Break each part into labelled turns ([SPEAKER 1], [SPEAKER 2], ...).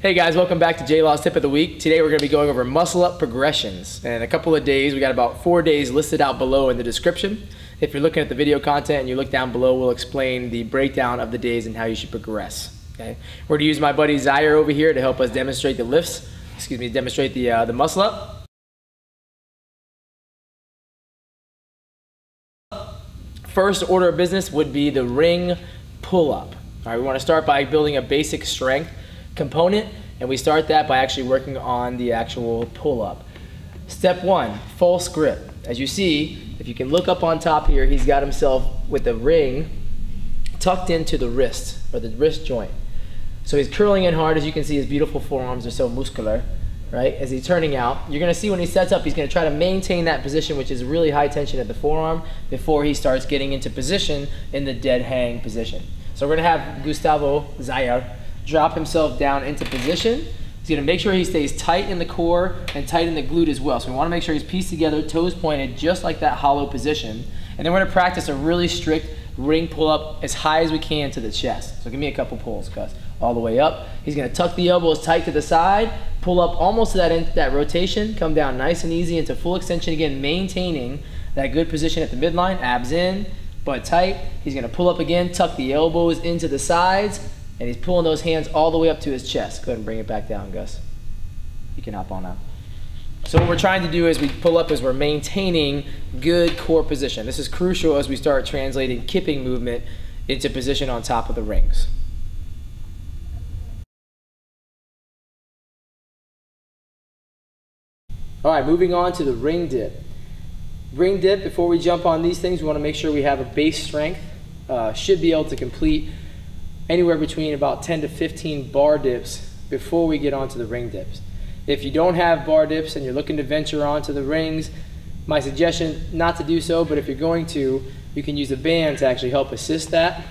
[SPEAKER 1] Hey guys, welcome back to J-Law's Tip of the Week. Today we're going to be going over muscle up progressions. And in a couple of days, we got about 4 days listed out below in the description. If you're looking at the video content and you look down below, we'll explain the breakdown of the days and how you should progress. Okay? We're going to use my buddy Zaire over here to help us demonstrate the lifts, demonstrate the muscle up. First order of business would be the ring pull-up. All right, we want to start by building a basic strength component, and we start that by actually working on the actual pull-up. Step one, false grip. As you see, if you can look up on top here, he's got himself with the ring tucked into the wrist, or the wrist joint. So he's curling in hard. As you can see, his beautiful forearms are so muscular, right? As he's turning out, you're gonna see when he sets up, he's gonna try to maintain that position, which is really high tension at the forearm, before he starts getting into position in the dead hang position. So we're gonna have Gustavo Zaire drop himself down into position. He's gonna make sure he stays tight in the core and tight in the glute as well. So we wanna make sure he's pieced together, toes pointed, just like that hollow position. And then we're gonna practice a really strict ring pull up as high as we can to the chest. So give me a couple pulls, Gus. All the way up. He's gonna tuck the elbows tight to the side, pull up almost to that rotation, come down nice and easy into full extension again, maintaining that good position at the midline, abs in, butt tight. He's gonna pull up again, tuck the elbows into the sides, and he's pulling those hands all the way up to his chest. Go ahead and bring it back down, Gus. You can hop on out. So what we're trying to do as we pull up is we're maintaining good core position. This is crucial as we start translating kipping movement into position on top of the rings. All right, moving on to the ring dip. Ring dip, before we jump on these things, we want to make sure we have a base strength. Should be able to complete anywhere between about 10 to 15 bar dips before we get onto the ring dips. If you don't have bar dips and you're looking to venture onto the rings, my suggestion not to do so, but if you're going to, you can use a band to actually help assist that.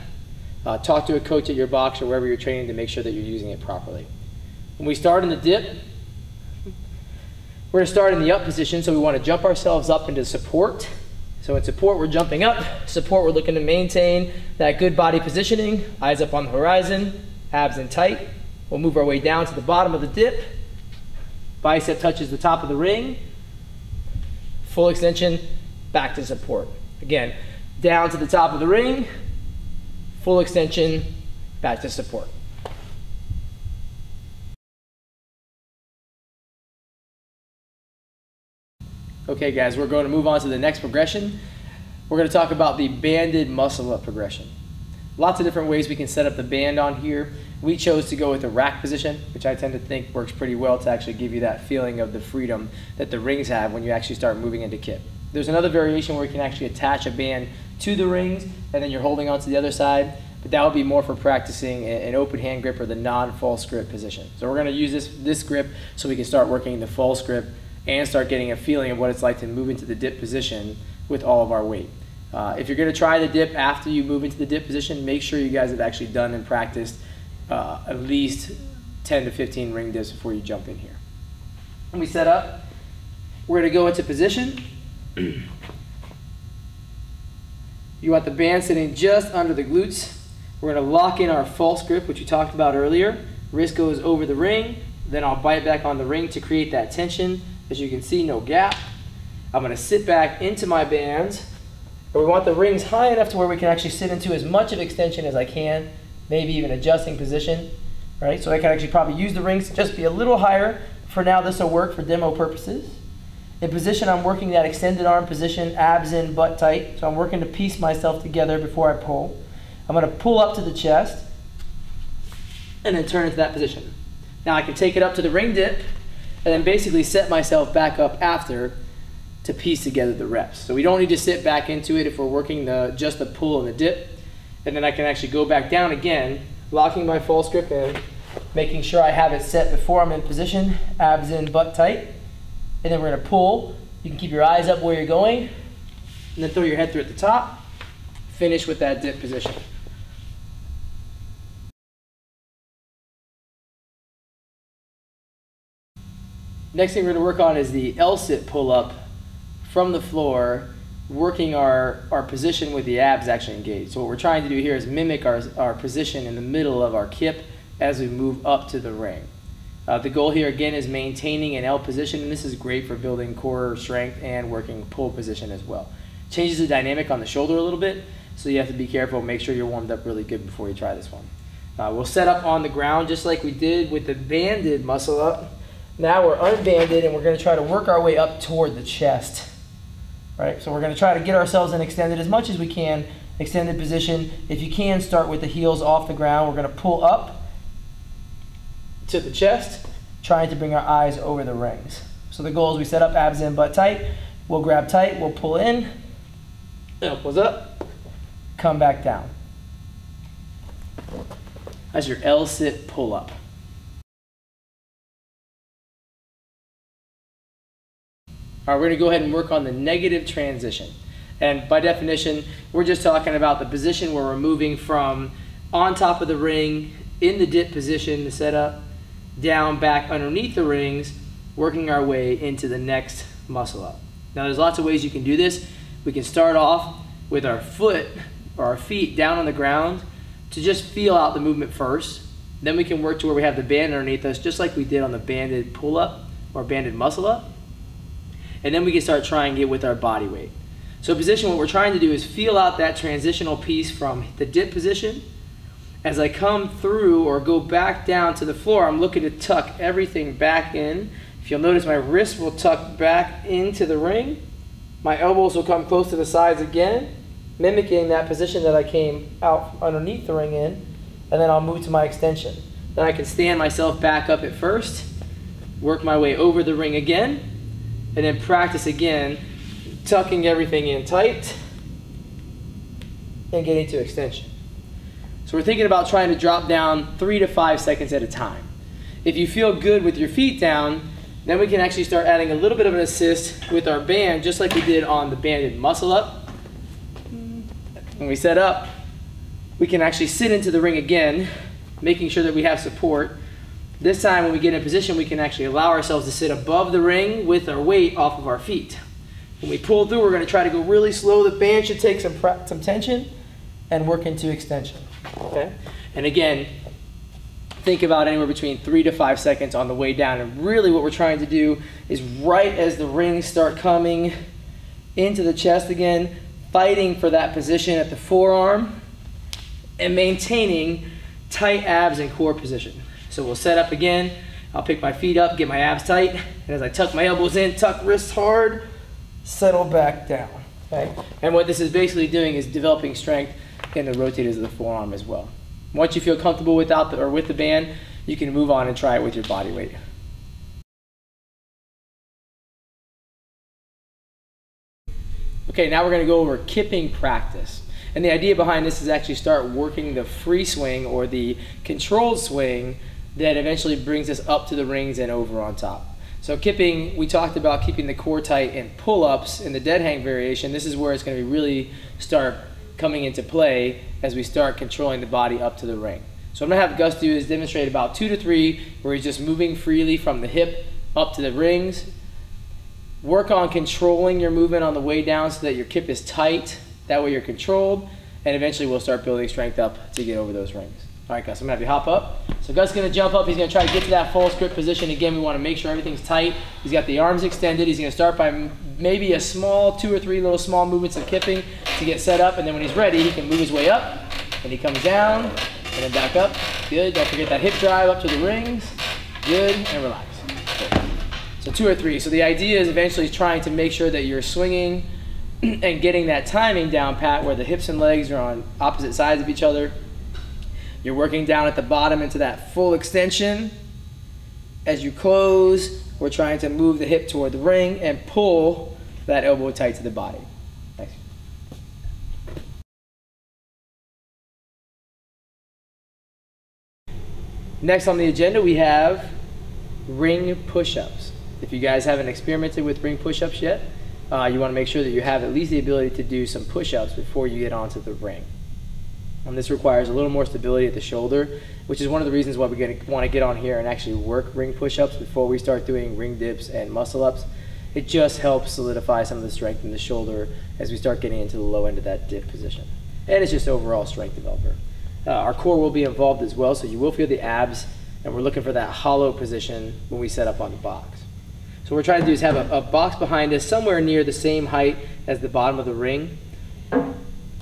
[SPEAKER 1] Talk to a coach at your box or wherever you're training to make sure that you're using it properly. When we start in the dip, we're going to start in the up position, so we want to jump ourselves up into support. So in support, we're jumping up. Support, we're looking to maintain that good body positioning. Eyes up on the horizon, abs in tight. We'll move our way down to the bottom of the dip. Bicep touches the top of the ring. Full extension, back to support. Again, down to the top of the ring. Full extension, back to support. Okay guys, we're going to move on to the next progression. We're going to talk about the banded muscle up progression. Lots of different ways we can set up the band on here. We chose to go with the rack position, which I tend to think works pretty well to actually give you that feeling of the freedom that the rings have when you actually start moving into kip. There's another variation where you can actually attach a band to the rings and then you're holding on to the other side, but that would be more for practicing an open hand grip or the non-false grip position. So we're going to use this grip so we can start working the false grip and start getting a feeling of what it's like to move into the dip position with all of our weight. If you're going to try the dip after you move into the dip position, make sure you guys have actually done and practiced at least 10 to 15 ring dips before you jump in here. When we set up, we're going to go into position. You want the band sitting just under the glutes. We're going to lock in our false grip, which we talked about earlier. Wrist goes over the ring, then I'll bite back on the ring to create that tension. As you can see, no gap. I'm going to sit back into my bands. But we want the rings high enough to where we can actually sit into as much of extension as I can, maybe even adjusting position, right? So I can actually probably use the rings to just be a little higher. For now, this will work for demo purposes. In position, I'm working that extended arm position, abs in, butt tight. So I'm working to piece myself together before I pull. I'm going to pull up to the chest and then turn into that position. Now I can take it up to the ring dip and then basically set myself back up after to piece together the reps. So we don't need to sit back into it if we're working just the pull and the dip. And then I can actually go back down again, locking my false grip in, making sure I have it set before I'm in position, abs in, butt tight. And then we're going to pull. You can keep your eyes up where you're going, and then throw your head through at the top. Finish with that dip position. Next thing we're going to work on is the L-sit pull-up from the floor, working our position with the abs actually engaged. So what we're trying to do here is mimic our position in the middle of our kip as we move up to the ring. The goal here again is maintaining an L position, and this is great for building core strength and working pull position as well. Changes the dynamic on the shoulder a little bit, so you have to be careful, make sure you're warmed up really good before you try this one. We'll set up on the ground just like we did with the banded muscle up. Now we're unbanded and we're going to try to work our way up toward the chest. Right? So we're going to try to get ourselves in extended as much as we can, extended position. If you can, start with the heels off the ground. We're going to pull up to the chest, trying to bring our eyes over the rings. So the goal is we set up abs in, butt tight. We'll grab tight, we'll pull in, elbows up, come back down. That's your L sit pull up. All right, we're gonna go ahead and work on the negative transition. And by definition, we're just talking about the position where we're moving from on top of the ring, in the dip position, the setup, down, back underneath the rings, working our way into the next muscle up. Now there's lots of ways you can do this. We can start off with our foot or our feet down on the ground to just feel out the movement first. Then we can work to where we have the band underneath us, just like we did on the banded pull up or banded muscle up. And then we can start trying it with our body weight. So position, what we're trying to do is feel out that transitional piece from the dip position. As I come through or go back down to the floor, I'm looking to tuck everything back in. If you'll notice, my wrists will tuck back into the ring. My elbows will come close to the sides again, mimicking that position that I came out underneath the ring in, and then I'll move to my extension. Then I can stand myself back up at first, work my way over the ring again, and then practice again, tucking everything in tight and getting to extension. So we're thinking about trying to drop down 3 to 5 seconds at a time. If you feel good with your feet down, then we can actually start adding a little bit of an assist with our band, just like we did on the banded muscle up. When we set up, we can actually sit into the ring again, making sure that we have support. This time when we get in position, we can actually allow ourselves to sit above the ring with our weight off of our feet. When we pull through, we're going to try to go really slow. The band should take some tension and work into extension. Okay? And again, think about anywhere between 3 to 5 seconds on the way down. And really what we're trying to do is right as the rings start coming into the chest again, fighting for that position at the forearm and maintaining tight abs and core position. So we'll set up again. I'll pick my feet up, get my abs tight, and as I tuck my elbows in, tuck wrists hard, settle back down. Okay? And what this is basically doing is developing strength in the rotators of the forearm as well. Once you feel comfortable with the band, you can move on and try it with your body weight. Okay, now we're going to go over kipping practice. And the idea behind this is actually start working the free swing or the controlled swing that eventually brings us up to the rings and over on top. So kipping, we talked about keeping the core tight in pull-ups in the dead hang variation. This is where it's going to really start coming into play as we start controlling the body up to the ring. So what I'm going to have Gus do is demonstrate about 2 to 3 where he's just moving freely from the hip up to the rings. Work on controlling your movement on the way down so that your kip is tight. That way you're controlled, and eventually we'll start building strength up to get over those rings. All right, Gus, I'm gonna have you hop up. So Gus is gonna jump up. He's gonna try to get to that false grip position. Again, we wanna make sure everything's tight. He's got the arms extended. He's gonna start by maybe a small 2 or 3 little small movements of kipping to get set up, and then when he's ready, he can move his way up, and he comes down, and then back up. Good, don't forget that hip drive up to the rings. Good, and relax. Good. So 2 or 3. So the idea is eventually trying to make sure that you're swinging and getting that timing down pat where the hips and legs are on opposite sides of each other. You're working down at the bottom into that full extension. As you close, we're trying to move the hip toward the ring and pull that elbow tight to the body. Thanks. Next on the agenda, we have ring push-ups. If you guys haven't experimented with ring push-ups yet, you want to make sure that you have at least the ability to do some push-ups before you get onto the ring. And this requires a little more stability at the shoulder, which is one of the reasons why we want to get on here and actually work ring push-ups before we start doing ring dips and muscle-ups. It just helps solidify some of the strength in the shoulder as we start getting into the low end of that dip position. And it's just overall strength developer. Our core will be involved as well, so you will feel the abs and we're looking for that hollow position when we set up on the box. So what we're trying to do is have a box behind us somewhere near the same height as the bottom of the ring.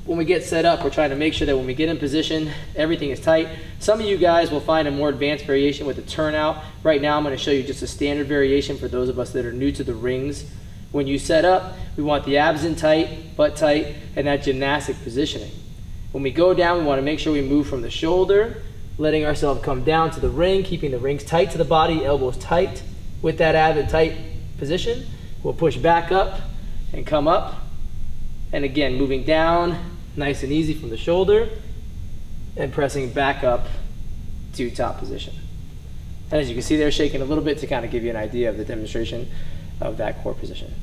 [SPEAKER 1] When we get set up, we're trying to make sure that when we get in position, everything is tight. Some of you guys will find a more advanced variation with the turnout. Right now I'm going to show you just a standard variation for those of us that are new to the rings. When you set up, we want the abs in tight, butt tight, and that gymnastic positioning. When we go down, we want to make sure we move from the shoulder, letting ourselves come down to the ring, keeping the rings tight to the body, elbows tight. With that ab in tight position, we'll push back up and come up. And again, moving down, nice and easy from the shoulder, and pressing back up to top position. And as you can see, they're shaking a little bit to kind of give you an idea of the demonstration of that core position.